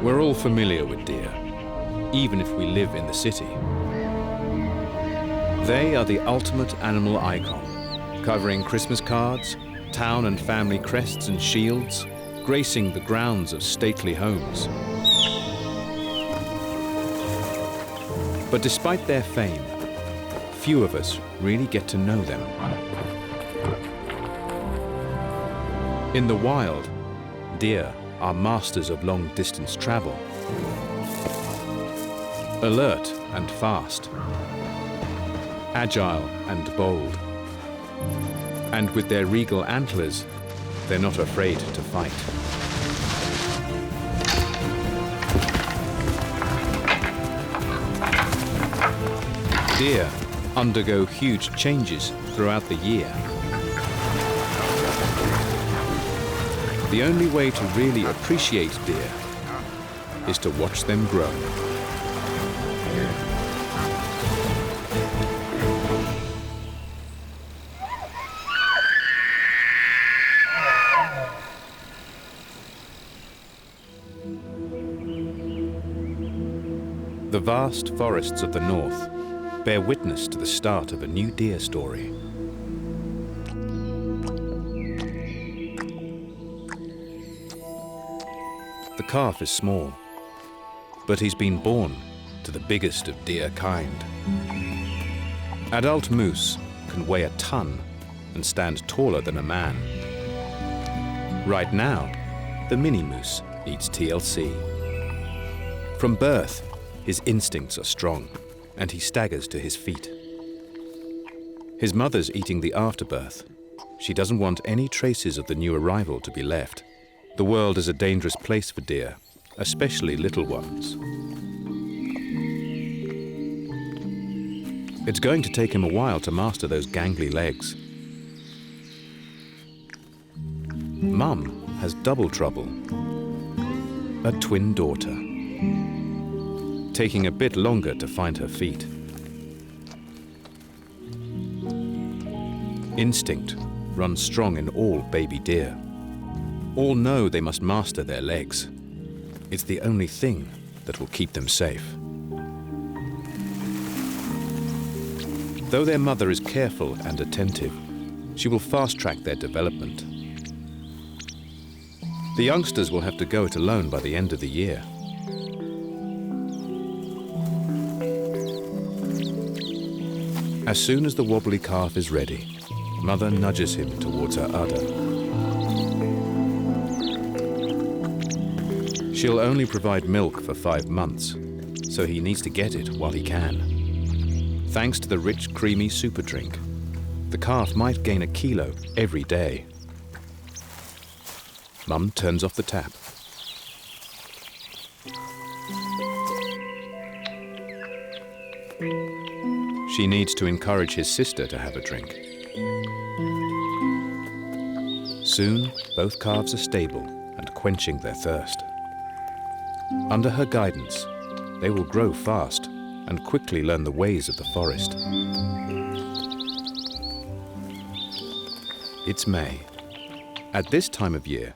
We're all familiar with deer, even if we live in the city. They are the ultimate animal icon, covering Christmas cards, town and family crests and shields, gracing the grounds of stately homes. But despite their fame, few of us really get to know them. In the wild, deer are masters of long-distance travel. Alert and fast, agile and bold. And with their regal antlers, they're not afraid to fight. Deer undergo huge changes throughout the year. The only way to really appreciate deer is to watch them grow. The vast forests of the north bear witness to the start of a new deer story. The calf is small, but he's been born to the biggest of deer kind. Adult moose can weigh a ton and stand taller than a man. Right now, the mini moose needs TLC. From birth, his instincts are strong, and he staggers to his feet. His mother's eating the afterbirth. She doesn't want any traces of the new arrival to be left. The world is a dangerous place for deer, especially little ones. It's going to take him a while to master those gangly legs. Mum has double trouble, a twin daughter, taking a bit longer to find her feet. Instinct runs strong in all baby deer. All know they must master their legs. It's the only thing that will keep them safe. Though their mother is careful and attentive, she will fast-track their development. The youngsters will have to go it alone by the end of the year. As soon as the wobbly calf is ready, Mother nudges him towards her udder. She'll only provide milk for 5 months, so he needs to get it while he can. Thanks to the rich, creamy super drink, the calf might gain a kilo every day. Mum turns off the tap. She needs to encourage his sister to have a drink. Soon, both calves are stable and quenching their thirst. Under her guidance, they will grow fast and quickly learn the ways of the forest. It's May. At this time of year,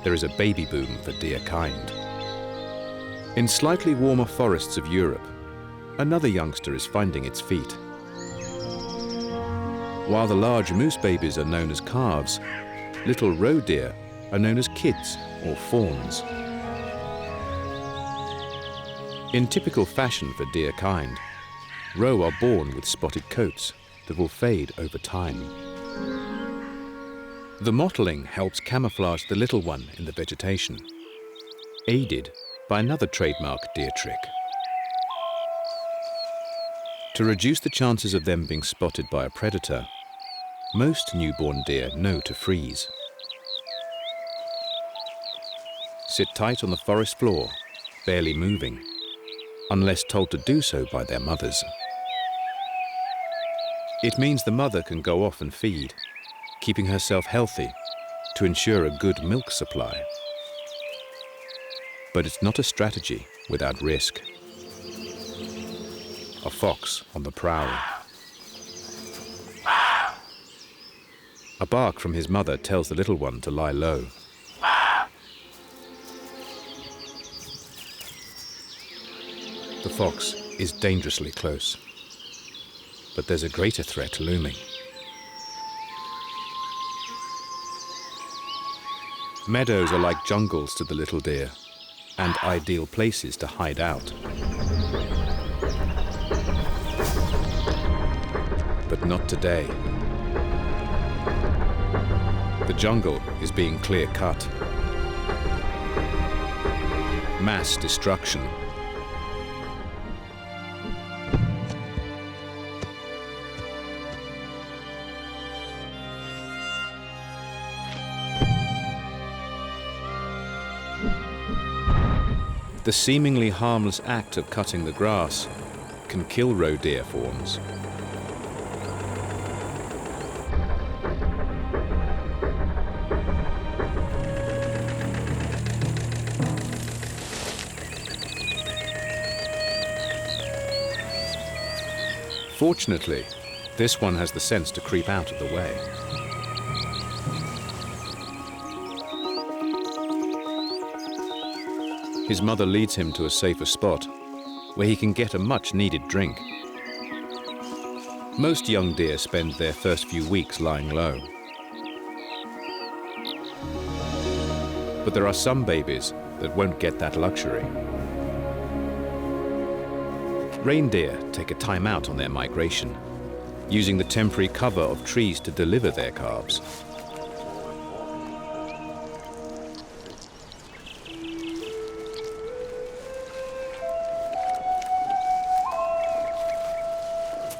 there is a baby boom for deer kind. In slightly warmer forests of Europe, another youngster is finding its feet. While the large moose babies are known as calves, little roe deer are known as kids or fawns. In typical fashion for deer kind, roe are born with spotted coats that will fade over time. The mottling helps camouflage the little one in the vegetation, aided by another trademark deer trick. To reduce the chances of them being spotted by a predator, most newborn deer know to freeze. Sit tight on the forest floor, barely moving, unless told to do so by their mothers. It means the mother can go off and feed, keeping herself healthy to ensure a good milk supply. But it's not a strategy without risk. A fox on the prowl. A bark from his mother tells the little one to lie low. The fox is dangerously close. But there's a greater threat looming. Meadows are like jungles to the little deer, and ideal places to hide out. But not today. The jungle is being clear-cut. Mass destruction. The seemingly harmless act of cutting the grass can kill roe deer fawns. Fortunately, this one has the sense to creep out of the way. His mother leads him to a safer spot where he can get a much-needed drink. Most young deer spend their first few weeks lying low. But there are some babies that won't get that luxury. Reindeer take a time out on their migration, using the temporary cover of trees to deliver their calves.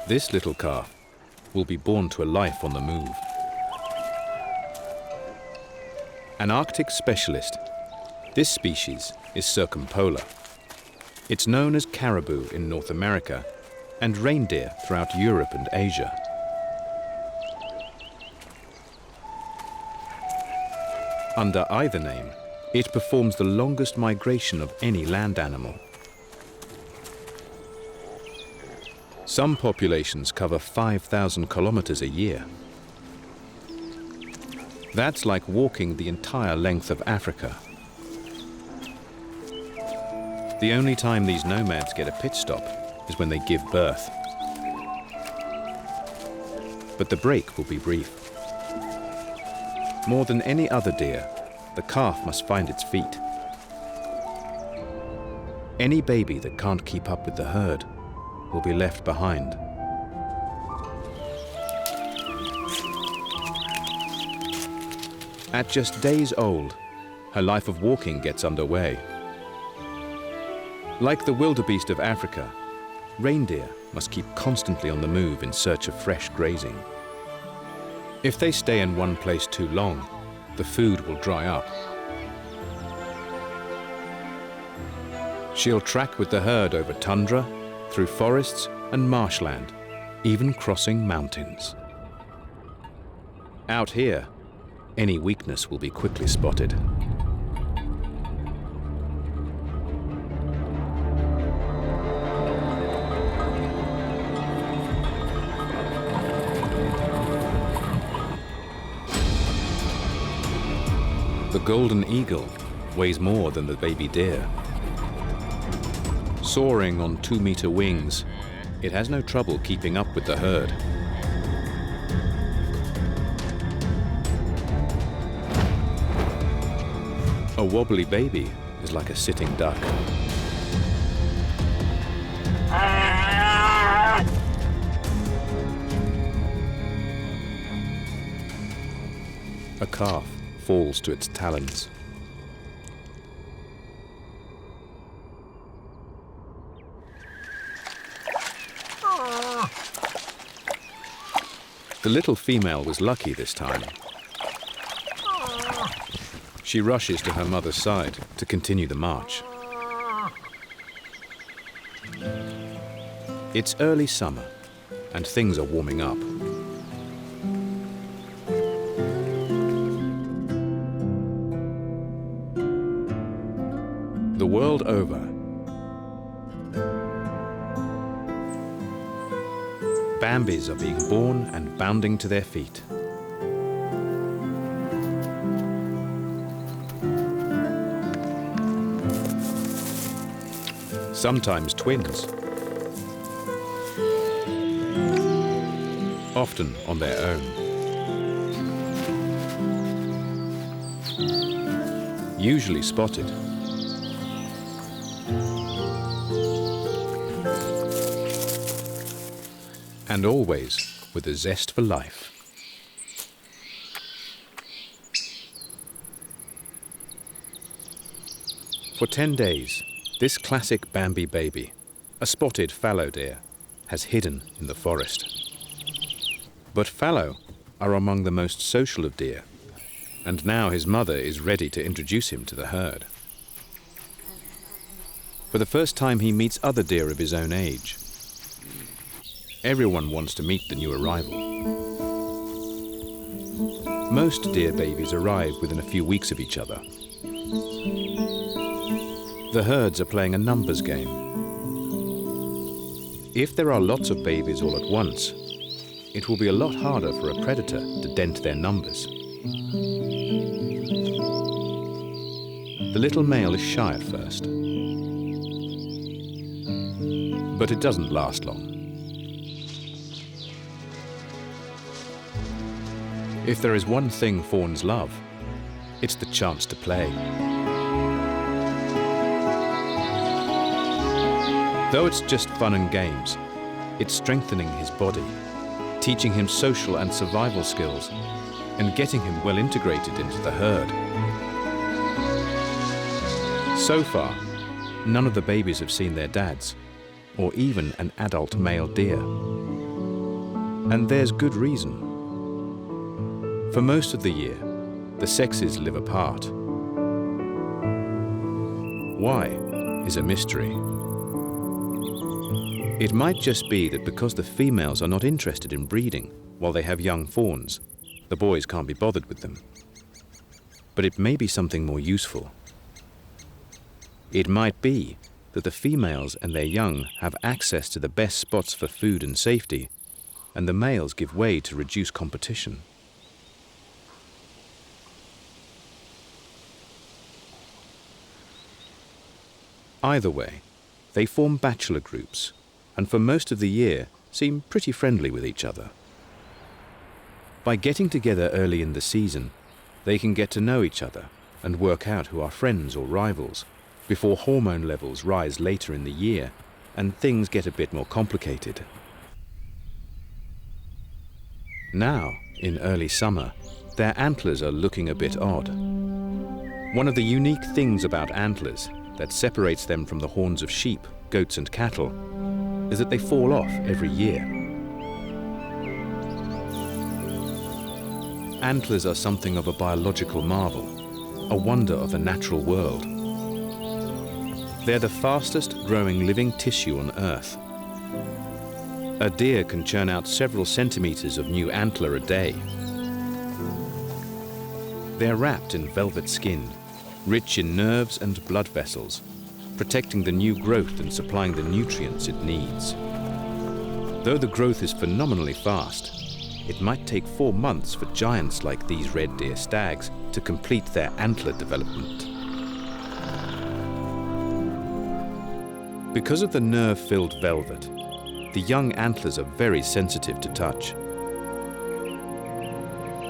This little calf will be born to a life on the move. An Arctic specialist, this species is circumpolar. It's known as caribou in North America and reindeer throughout Europe and Asia. Under either name, it performs the longest migration of any land animal. Some populations cover 5,000 kilometers a year. That's like walking the entire length of Africa. The only time these nomads get a pit stop is when they give birth. But the break will be brief. More than any other deer, the calf must find its feet. Any baby that can't keep up with the herd will be left behind. At just days old, her life of walking gets underway. Like the wildebeest of Africa, reindeer must keep constantly on the move in search of fresh grazing. If they stay in one place too long, the food will dry up. She'll track with the herd over tundra, through forests and marshland, even crossing mountains. Out here, any weakness will be quickly spotted. The golden eagle weighs more than the baby deer. Soaring on 2-meter wings, it has no trouble keeping up with the herd. A wobbly baby is like a sitting duck. A calf falls to its talons. The little female was lucky this time. She rushes to her mother's side to continue the march. It's early summer, and things are warming up. The world over, Bambis are being born and bounding to their feet. sometimes twins, often on their own. Usually spotted. And always with a zest for life. For 10 days, this classic Bambi baby, a spotted fallow deer, has hidden in the forest. But fallow are among the most social of deer, and now his mother is ready to introduce him to the herd. For the first time, he meets other deer of his own age. Everyone wants to meet the new arrival. Most deer babies arrive within a few weeks of each other. The herds are playing a numbers game. If there are lots of babies all at once, it will be a lot harder for a predator to dent their numbers. The little male is shy at first, but it doesn't last long. If there is one thing fawns love, it's the chance to play. Though it's just fun and games, it's strengthening his body, teaching him social and survival skills, and getting him well integrated into the herd. So far, none of the babies have seen their dads, or even an adult male deer. And there's good reason. For most of the year, the sexes live apart. Why is a mystery. It might just be that because the females are not interested in breeding while they have young fawns, the boys can't be bothered with them. But it may be something more useful. It might be that the females and their young have access to the best spots for food and safety, and the males give way to reduce competition. Either way, they form bachelor groups, and for most of the year seem pretty friendly with each other. By getting together early in the season, they can get to know each other and work out who are friends or rivals before hormone levels rise later in the year and things get a bit more complicated. Now, in early summer, their antlers are looking a bit odd. One of the unique things about antlers that separates them from the horns of sheep, goats and cattle is that they fall off every year. Antlers are something of a biological marvel, a wonder of the natural world. They're the fastest growing living tissue on Earth. A deer can churn out several centimeters of new antler a day. They're wrapped in velvet skin, rich in nerves and blood vessels, protecting the new growth and supplying the nutrients it needs. Though the growth is phenomenally fast, it might take 4 months for giants like these red deer stags to complete their antler development. Because of the nerve-filled velvet, the young antlers are very sensitive to touch.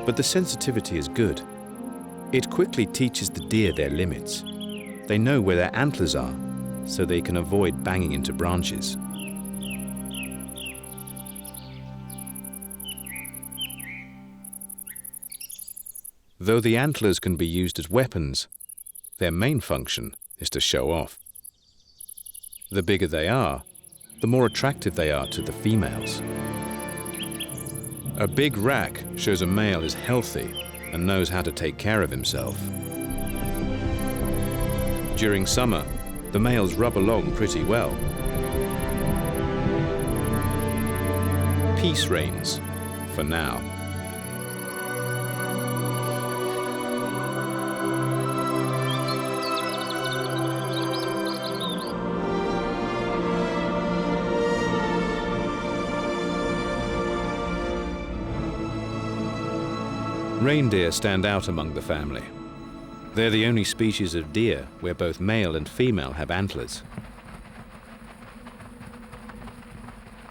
But the sensitivity is good. It quickly teaches the deer their limits. They know where their antlers are, so they can avoid banging into branches. Though the antlers can be used as weapons, their main function is to show off. The bigger they are, the more attractive they are to the females. A big rack shows a male is healthy and knows how to take care of himself. During summer, the males rub along pretty well. Peace reigns, for now. Reindeer stand out among the family. They're the only species of deer where both male and female have antlers.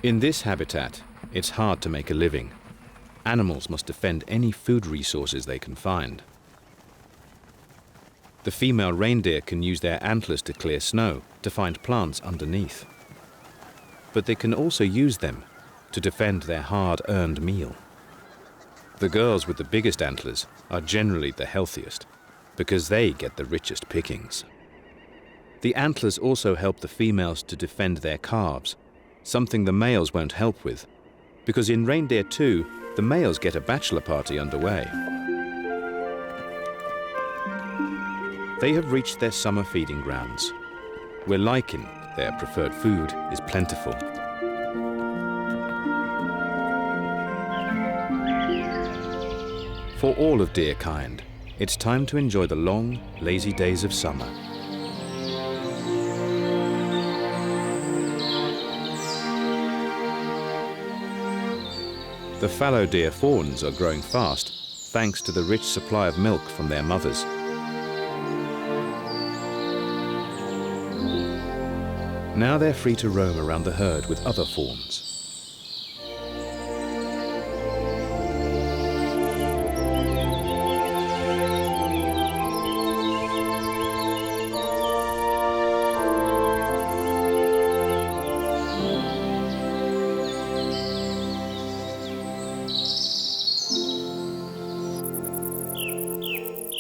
In this habitat, it's hard to make a living. Animals must defend any food resources they can find. The female reindeer can use their antlers to clear snow to find plants underneath. But they can also use them to defend their hard-earned meal. The girls with the biggest antlers are generally the healthiest because they get the richest pickings. The antlers also help the females to defend their calves, something the males won't help with, because in Reindeer 2, the males get a bachelor party underway. They have reached their summer feeding grounds, where lichen, their preferred food, is plentiful. For all of deer kind, it's time to enjoy the long, lazy days of summer. The fallow deer fawns are growing fast, thanks to the rich supply of milk from their mothers. Now they're free to roam around the herd with other fawns.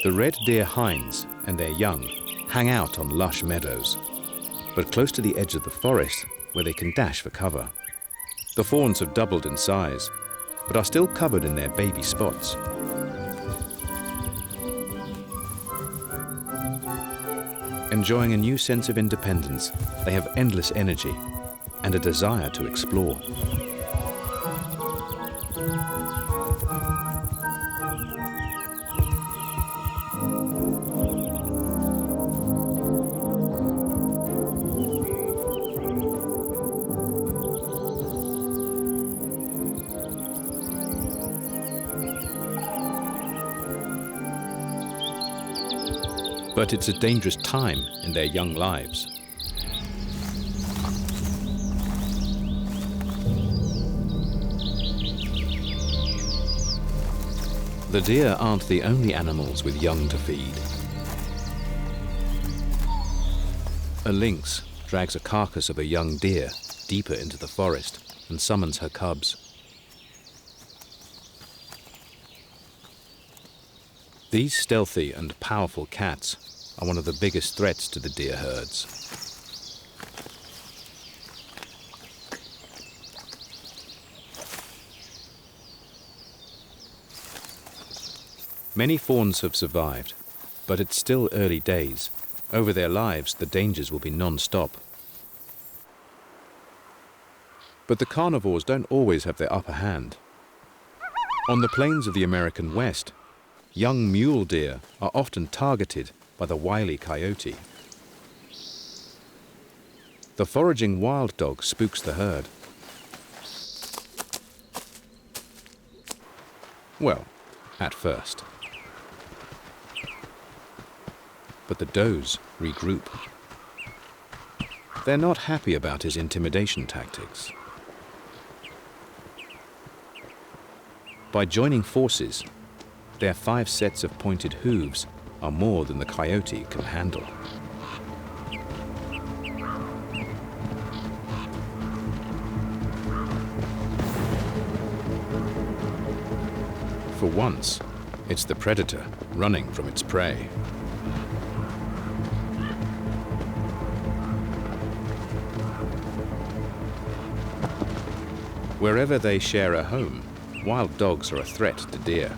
The red deer hinds and their young hang out on lush meadows, but close to the edge of the forest where they can dash for cover. The fawns have doubled in size, but are still covered in their baby spots. Enjoying a new sense of independence, they have endless energy and a desire to explore. But it's a dangerous time in their young lives. The deer aren't the only animals with young to feed. A lynx drags a carcass of a young deer deeper into the forest and summons her cubs. These stealthy and powerful cats are one of the biggest threats to the deer herds. Many fawns have survived, but it's still early days. Over their lives, the dangers will be non-stop. But the carnivores don't always have their upper hand. On the plains of the American West, young mule deer are often targeted by the wily coyote. The foraging wild dog spooks the herd. Well, at first. But the does regroup. They're not happy about his intimidation tactics. By joining forces, their 5 sets of pointed hooves are more than the coyote can handle. For once, it's the predator running from its prey. Wherever they share a home, wild dogs are a threat to deer.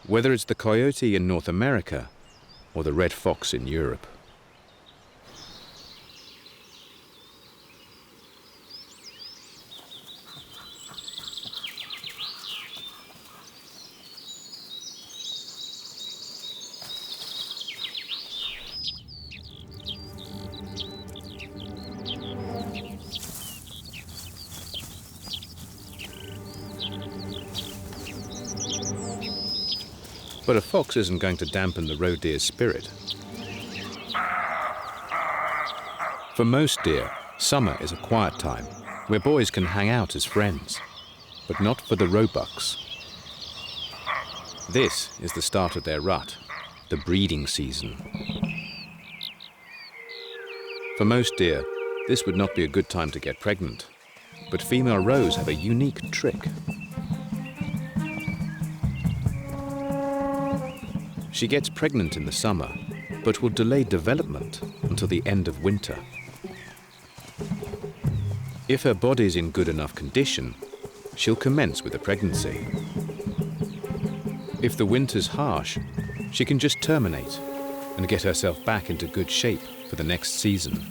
Whether it's the coyote in North America or the red fox in Europe. But a fox isn't going to dampen the roe deer's spirit. For most deer, summer is a quiet time where boys can hang out as friends, but not for the roebucks. This is the start of their rut, the breeding season. For most deer, this would not be a good time to get pregnant, but female roes have a unique trick. She gets pregnant in the summer, but will delay development until the end of winter. If her body is in good enough condition, she'll commence with a pregnancy. If the winter's harsh, she can just terminate and get herself back into good shape for the next season.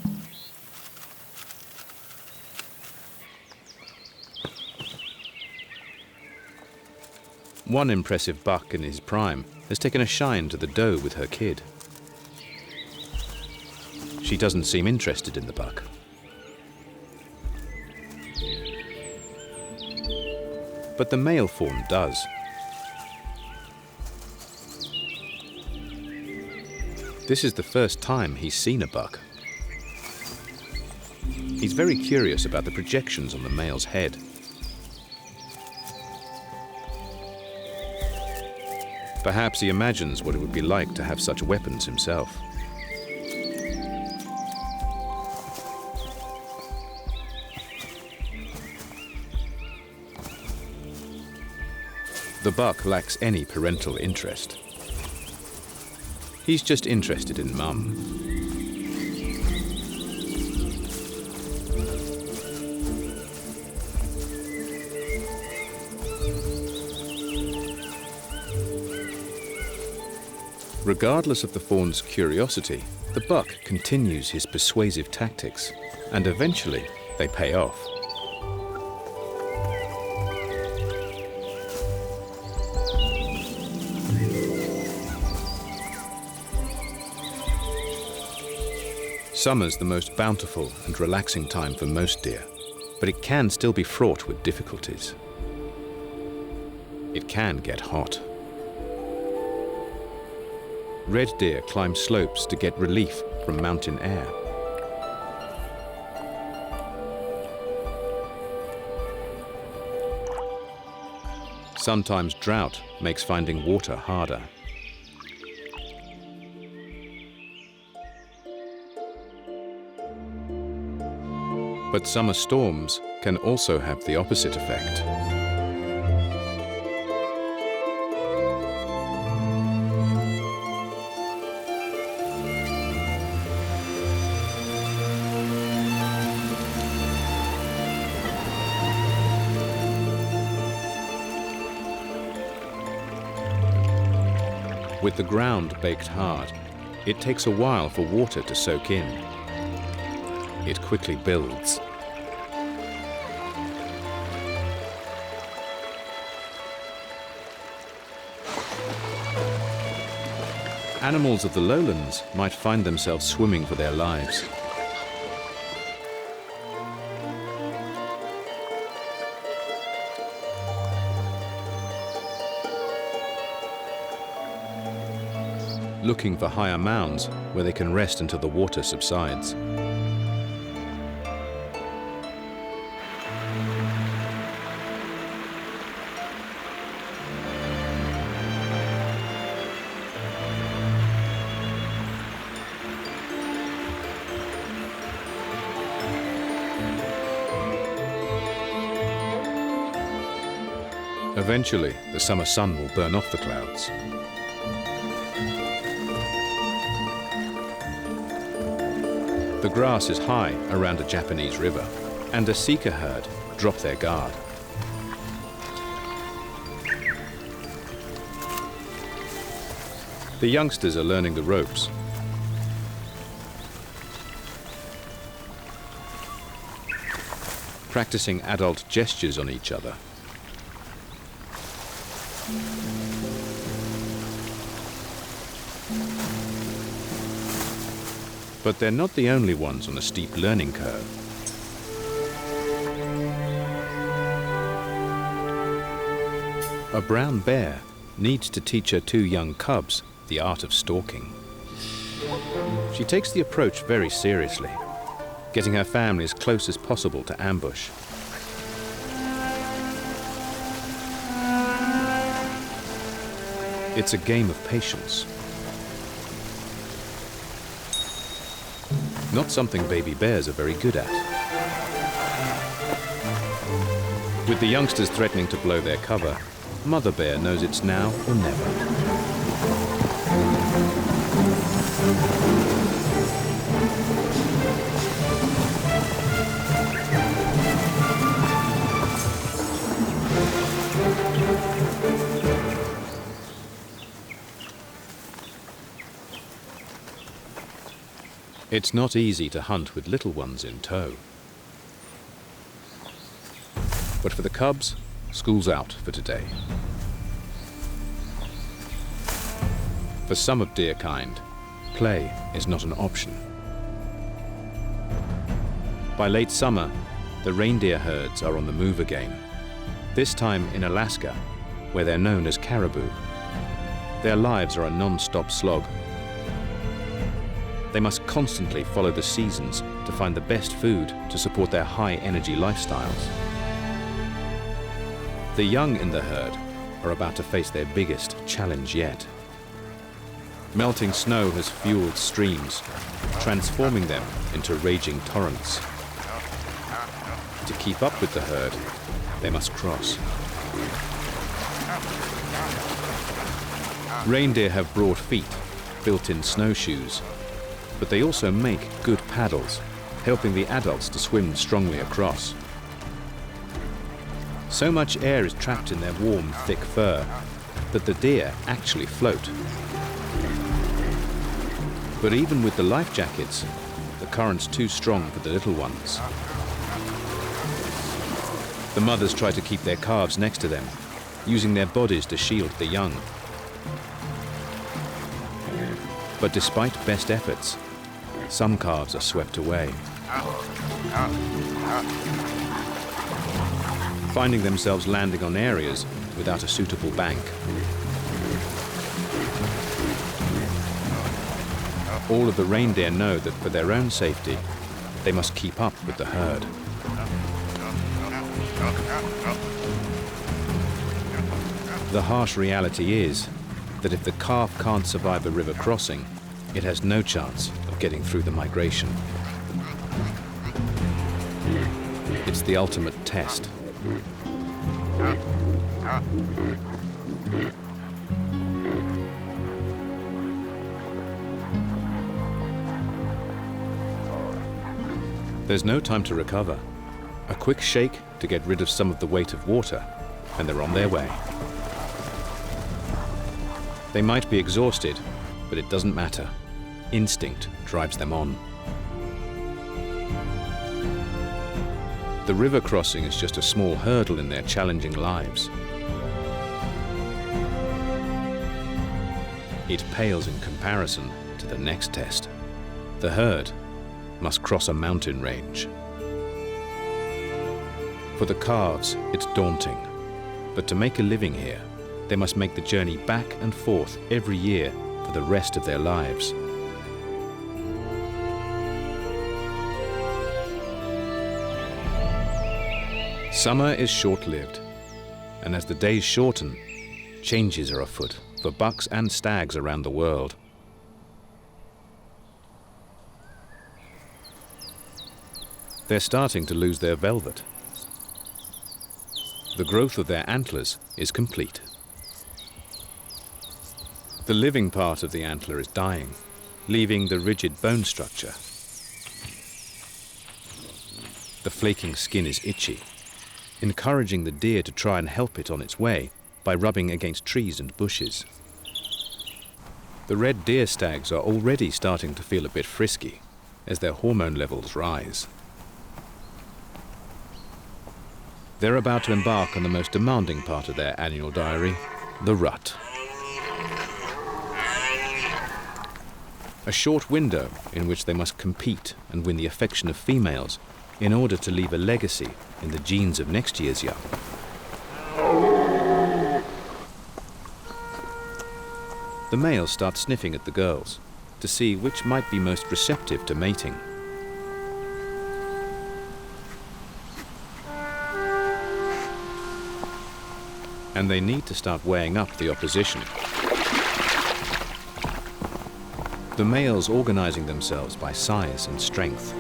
One impressive buck in his prime has taken a shine to the doe with her kid. She doesn't seem interested in the buck. But the male fawn does. This is the first time he's seen a buck. He's very curious about the projections on the male's head. Perhaps he imagines what it would be like to have such weapons himself. The buck lacks any parental interest. He's just interested in Mum. Regardless of the fawn's curiosity, the buck continues his persuasive tactics, and eventually they pay off. Summer's the most bountiful and relaxing time for most deer, but it can still be fraught with difficulties. It can get hot. Red deer climb slopes to get relief from mountain air. Sometimes drought makes finding water harder. But summer storms can also have the opposite effect. With the ground baked hard, it takes a while for water to soak in. It quickly builds. Animals of the lowlands might find themselves swimming for their lives. Looking for higher mounds where they can rest until the water subsides. Eventually, the summer sun will burn off the clouds. The grass is high around a Japanese river, and a sika herd drop their guard. The youngsters are learning the ropes. Practicing adult gestures on each other. But they're not the only ones on a steep learning curve. A brown bear needs to teach her two young cubs the art of stalking. She takes the approach very seriously. getting her family as close as possible to ambush. It's a game of patience. Not something baby bears are very good at. With the youngsters threatening to blow their cover, Mother Bear knows it's now or never. It's not easy to hunt with little ones in tow. But for the cubs, school's out for today. For some of deer kind, play is not an option. By late summer, the reindeer herds are on the move again, this time in Alaska, where they're known as caribou. Their lives are a non-stop slog. They must constantly follow the seasons to find the best food to support their high-energy lifestyles. The young in the herd are about to face their biggest challenge yet. Melting snow has fueled streams, transforming them into raging torrents. To keep up with the herd, they must cross. Reindeer have broad feet, built-in snowshoes, but they also make good paddles, helping the adults to swim strongly across. So much air is trapped in their warm, thick fur that the deer actually float. But even with the life jackets, the current's too strong for the little ones. The mothers try to keep their calves next to them, using their bodies to shield the young. But despite best efforts, some calves are swept away. Finding themselves landing on areas without a suitable bank. All of the reindeer know that for their own safety, they must keep up with the herd. The harsh reality is that if the calf can't survive a river crossing, it has no chance of getting through the migration. It's the ultimate test. There's no time to recover. A quick shake to get rid of some of the weight of water, and they're on their way. They might be exhausted, but it doesn't matter. Instinct drives them on. The river crossing is just a small hurdle in their challenging lives. It pales in comparison to the next test. The herd must cross a mountain range. For the calves, it's daunting. But to make a living here, they must make the journey back and forth every year for the rest of their lives. Summer is short-lived, and as the days shorten, changes are afoot for bucks and stags around the world. They're starting to lose their velvet. The growth of their antlers is complete. The living part of the antler is dying, leaving the rigid bone structure. The flaking skin is itchy, encouraging the deer to try and help it on its way by rubbing against trees and bushes. The red deer stags are already starting to feel a bit frisky as their hormone levels rise. They're about to embark on the most demanding part of their annual diary, the rut. A short window in which they must compete and win the affection of females in order to leave a legacy in the genes of next year's young. The males start sniffing at the girls to see which might be most receptive to mating. and they need to start weighing up the opposition. The males organizing themselves by size and strength.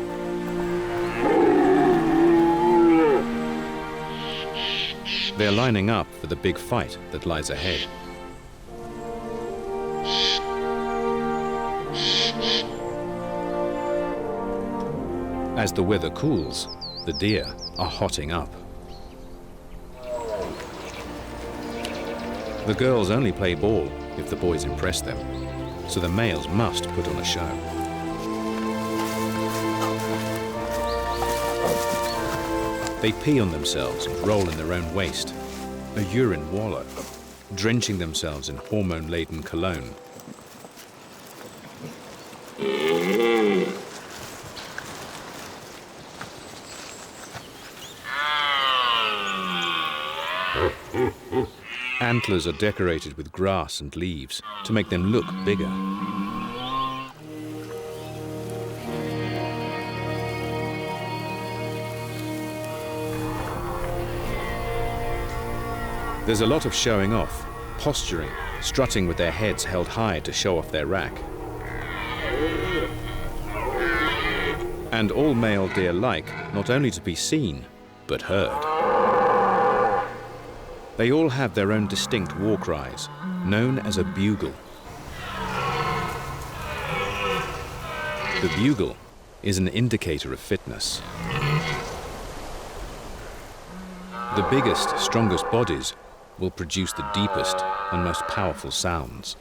They're lining up for the big fight that lies ahead. As the weather cools, the deer are hotting up. The girls only play ball if the boys impress them, so the males must put on a show. They pee on themselves and roll in their own waste, a urine wallow, drenching themselves in hormone-laden cologne. Antlers are decorated with grass and leaves to make them look bigger. There's a lot of showing off, posturing, strutting with their heads held high to show off their rack. And all male deer like not only to be seen, but heard. They all have their own distinct war cries, known as a bugle. The bugle is an indicator of fitness. The biggest, strongest bodies will produce the deepest and most powerful sounds,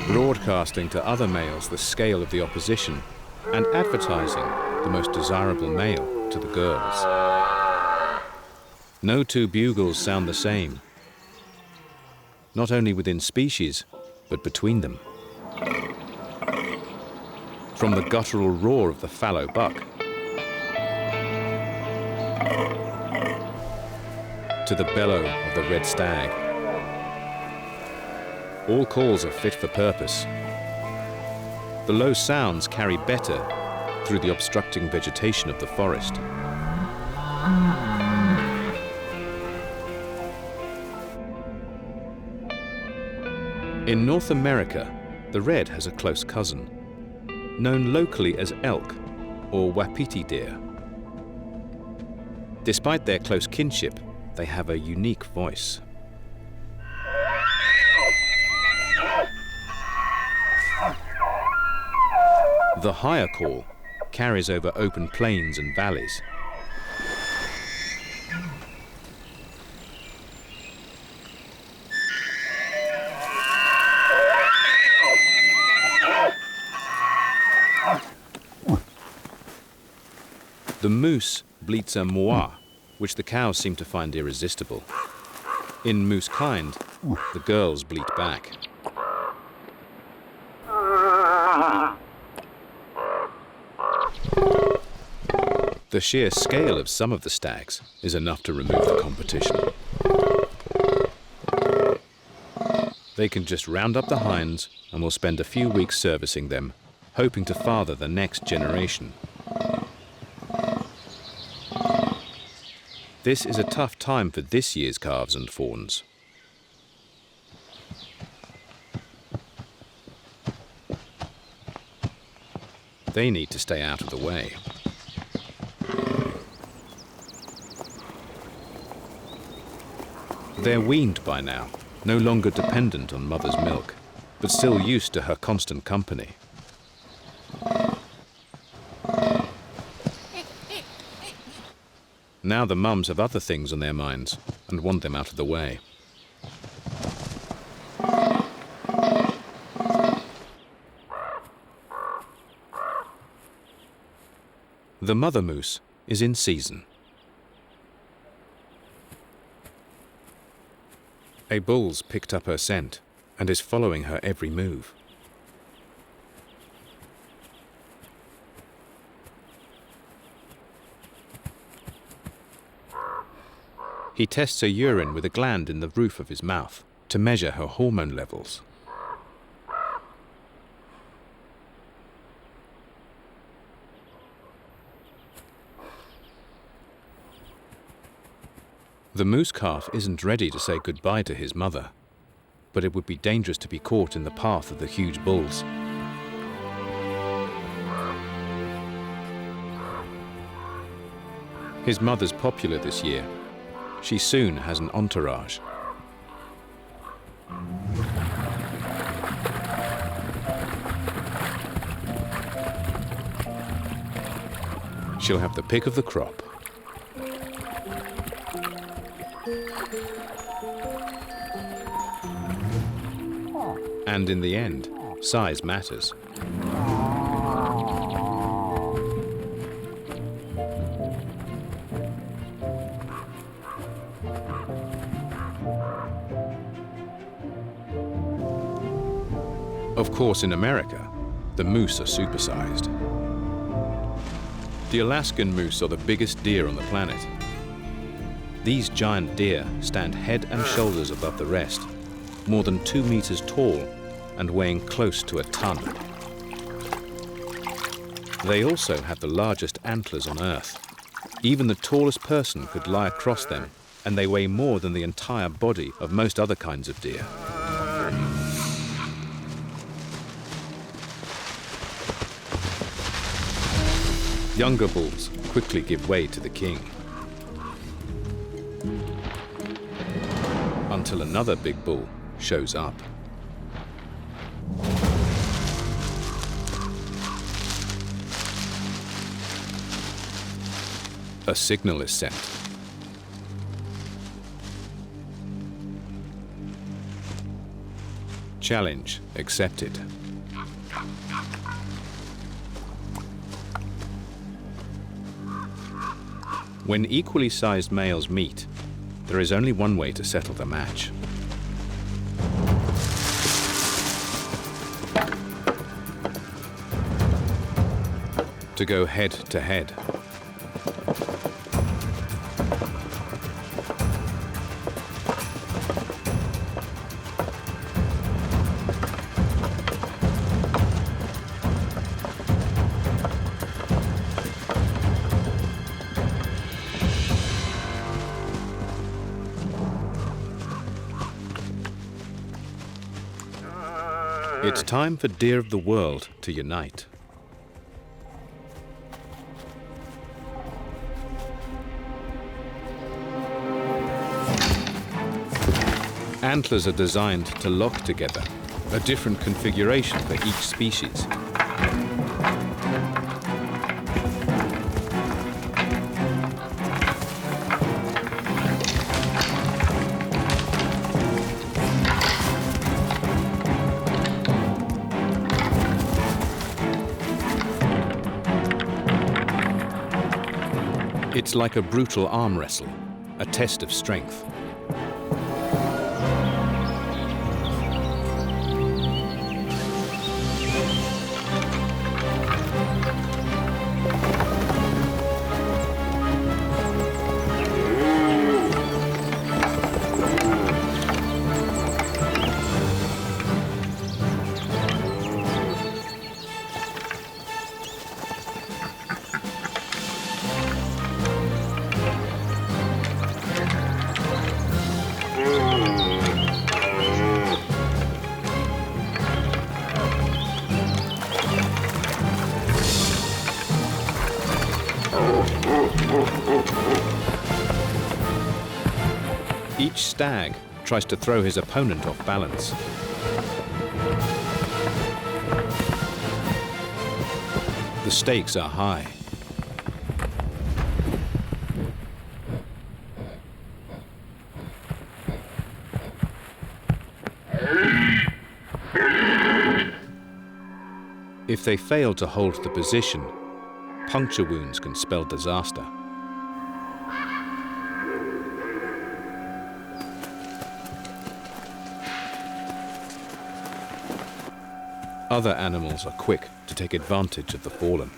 broadcasting to other males the scale of the opposition and advertising the most desirable male to the girls. No two bugles sound the same, not only within species, but between them. From the guttural roar of the fallow buck to the bellow of the red stag, all calls are fit for purpose. The low sounds carry better through the obstructing vegetation of the forest. In North America, the red has a close cousin, known locally as elk or wapiti deer. Despite their close kinship, they have a unique voice. The higher call carries over open plains and valleys. The moose bleats a moa, which the cows seem to find irresistible. In moose kind, the girls bleat back. The sheer scale of some of the stags is enough to remove the competition. They can just round up the hinds and will spend a few weeks servicing them, hoping to father the next generation. This is a tough time for this year's calves and fawns. They need to stay out of the way. They're weaned by now, no longer dependent on mother's milk, but still used to her constant company. Now the mums have other things on their minds and want them out of the way. The mother moose is in season. A bull's picked up her scent and is following her every move. He tests her urine with a gland in the roof of his mouth to measure her hormone levels. The moose calf isn't ready to say goodbye to his mother, but it would be dangerous to be caught in the path of the huge bulls. His mother's popular this year. She soon has an entourage. She'll have the pick of the crop. And in the end, size matters. Of course, in America, the moose are supersized. The Alaskan moose are the biggest deer on the planet. These giant deer stand head and shoulders above the rest, more than 2 meters tall and weighing close to a ton. They also have the largest antlers on Earth. Even the tallest person could lie across them, and they weigh more than the entire body of most other kinds of deer. Younger bulls quickly give way to the king, until another big bull shows up. A signal is sent. Challenge accepted. When equally sized males meet, there is only one way to settle the match. To go head to head. It's time for deer of the world to unite. Antlers are designed to lock together, a different configuration for each species. It's like a brutal arm wrestle, a test of strength. Each stag tries to throw his opponent off balance. The stakes are high. If they fail to hold the position, puncture wounds can spell disaster. Other animals are quick to take advantage of the fallen.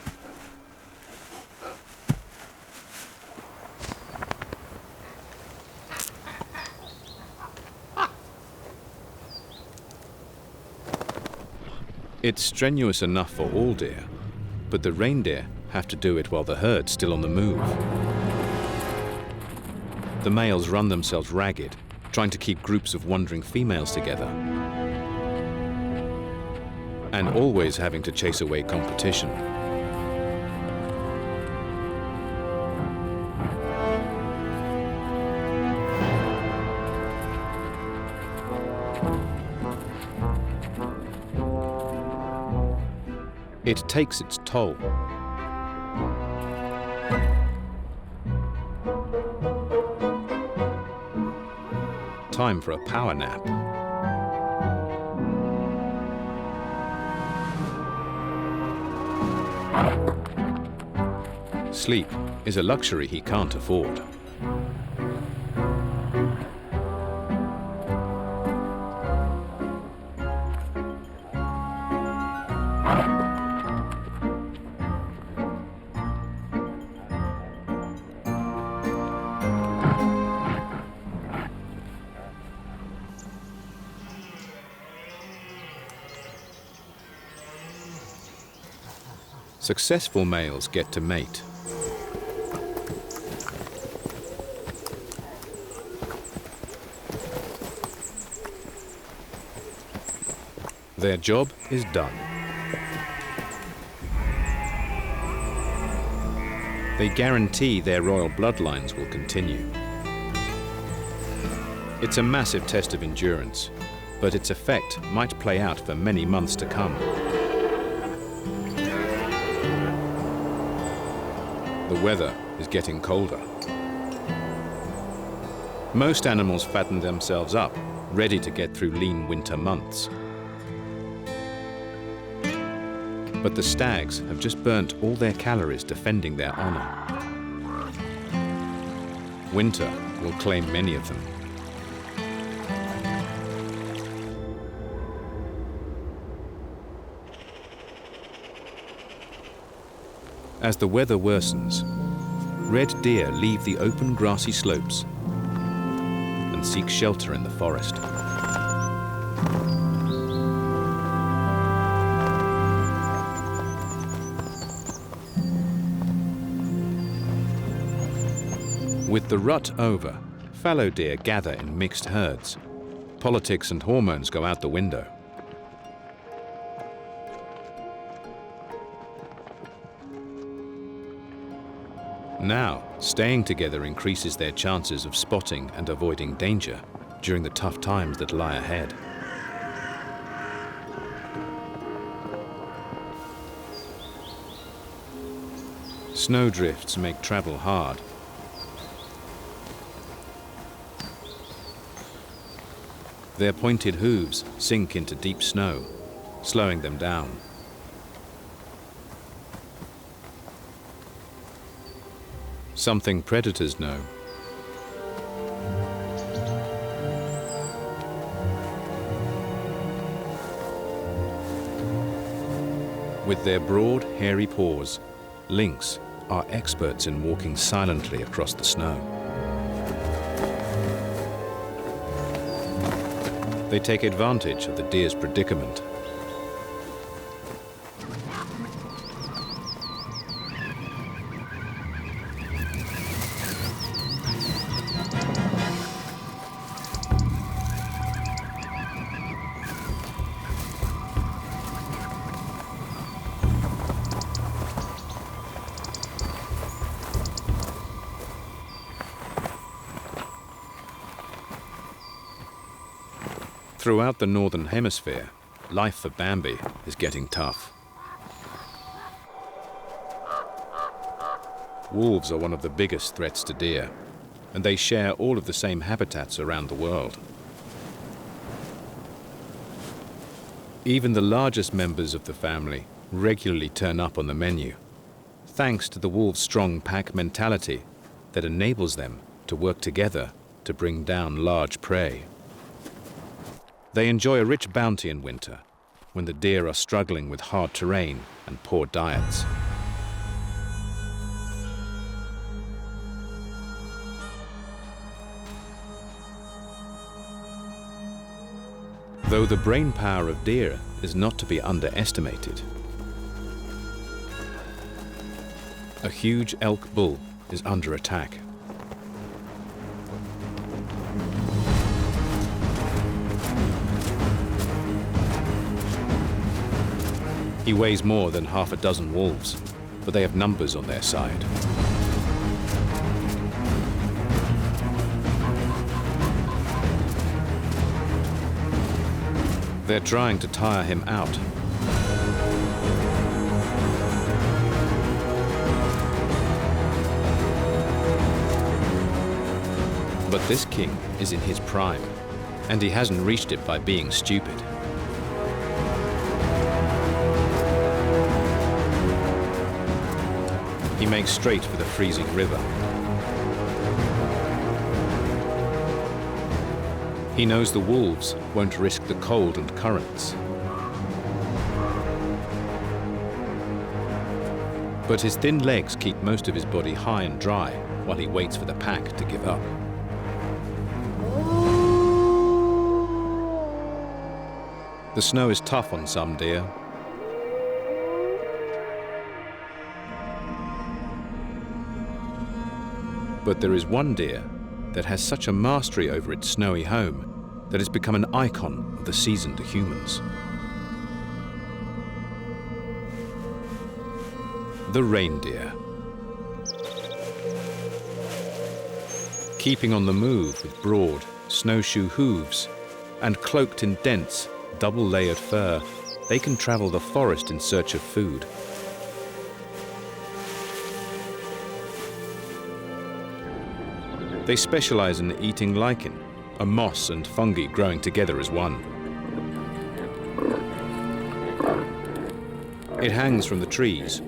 It's strenuous enough for all deer, but the reindeer have to do it while the herd's still on the move. the males run themselves ragged, trying to keep groups of wandering females together, and always having to chase away competition. It takes its toll. Time for a power nap. Sleep is a luxury he can't afford. Successful males get to mate. Their job is done. They guarantee their royal bloodlines will continue. It's a massive test of endurance, but its effect might play out for many months to come. The weather is getting colder. Most animals fatten themselves up, ready to get through lean winter months. But the stags have just burnt all their calories defending their honor. Winter will claim many of them. As the weather worsens, red deer leave the open grassy slopes and seek shelter in the forest. With the rut over, fallow deer gather in mixed herds. Politics and hormones go out the window. Now, staying together increases their chances of spotting and avoiding danger during the tough times that lie ahead. Snowdrifts make travel hard. Their pointed hooves sink into deep snow, slowing them down. Something predators know. With their broad, hairy paws, lynx are experts in walking silently across the snow. They take advantage of the deer's predicament. Throughout the northern hemisphere, life for Bambi is getting tough. Wolves are one of the biggest threats to deer, and they share all of the same habitats around the world. Even the largest members of the family regularly turn up on the menu, thanks to the wolves' strong pack mentality that enables them to work together to bring down large prey. They enjoy a rich bounty in winter, when the deer are struggling with hard terrain and poor diets. Though the brain power of deer is not to be underestimated, a huge elk bull is under attack. He weighs more than half a dozen wolves, but they have numbers on their side. They're trying to tire him out. But this king is in his prime, and he hasn't reached it by being stupid. He makes straight for the freezing river. He knows the wolves won't risk the cold and currents. But his thin legs keep most of his body high and dry while he waits for the pack to give up. The snow is tough on some deer. But there is one deer that has such a mastery over its snowy home that it's become an icon of the season to humans. The reindeer. Keeping on the move with broad, snowshoe hooves and cloaked in dense, double-layered fur, they can travel the forest in search of food. They specialize in eating lichen, a moss and fungi growing together as one. It hangs from the trees,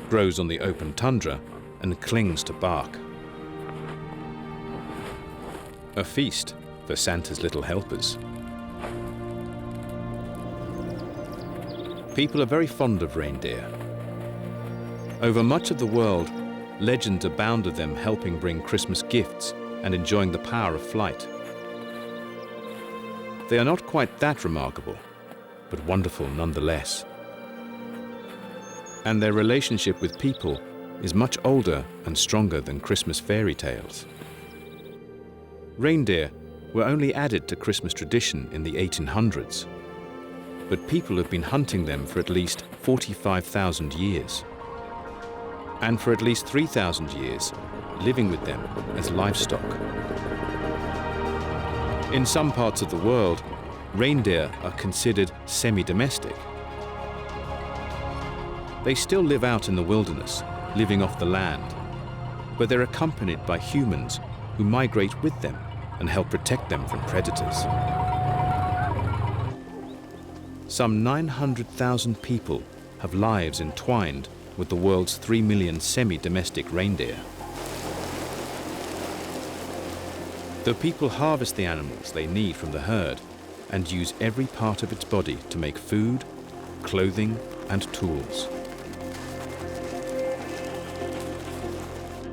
grows on the open tundra, and clings to bark. A feast for Santa's little helpers. People are very fond of reindeer. Over much of the world, legends abound of them helping bring Christmas gifts and enjoying the power of flight. They are not quite that remarkable, but wonderful nonetheless. And their relationship with people is much older and stronger than Christmas fairy tales. Reindeer were only added to Christmas tradition in the 1800s, but people have been hunting them for at least 45,000 years. And for at least 3,000 years, living with them as livestock. In some parts of the world, reindeer are considered semi-domestic. They still live out in the wilderness, living off the land, but they're accompanied by humans who migrate with them and help protect them from predators. Some 900,000 people have lives entwined with the world's 3 million semi-domestic reindeer. The people harvest the animals they need from the herd and use every part of its body to make food, clothing, and tools.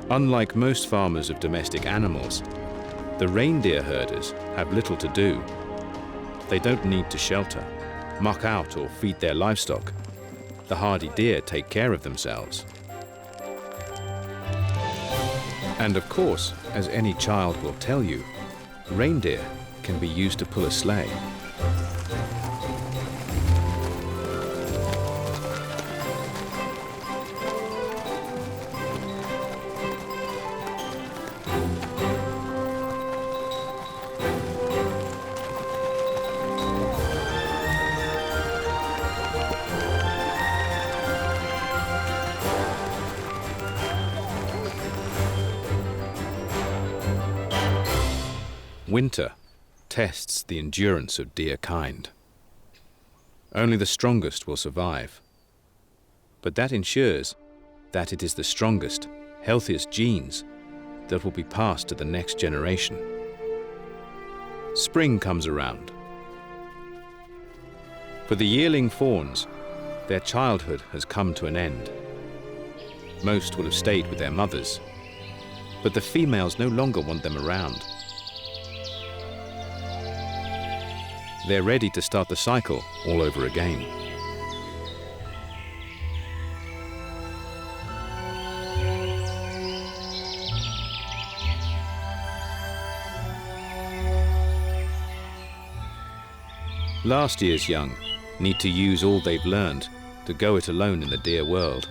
Unlike most farmers of domestic animals, the reindeer herders have little to do. They don't need to shelter, muck out, or feed their livestock. The hardy deer take care of themselves. And of course, as any child will tell you, reindeer can be used to pull a sleigh. Winter tests the endurance of deer kind. Only the strongest will survive. But that ensures that it is the strongest, healthiest genes that will be passed to the next generation. Spring comes around. For the yearling fawns, their childhood has come to an end. Most will have stayed with their mothers, but the females no longer want them around. They're ready to start the cycle all over again. Last year's young need to use all they've learned to go it alone in the dear world.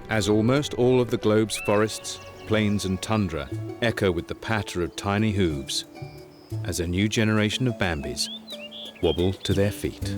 As almost all of the globe's forests, plains and tundra echo with the patter of tiny hooves, as a new generation of Bambis wobble to their feet.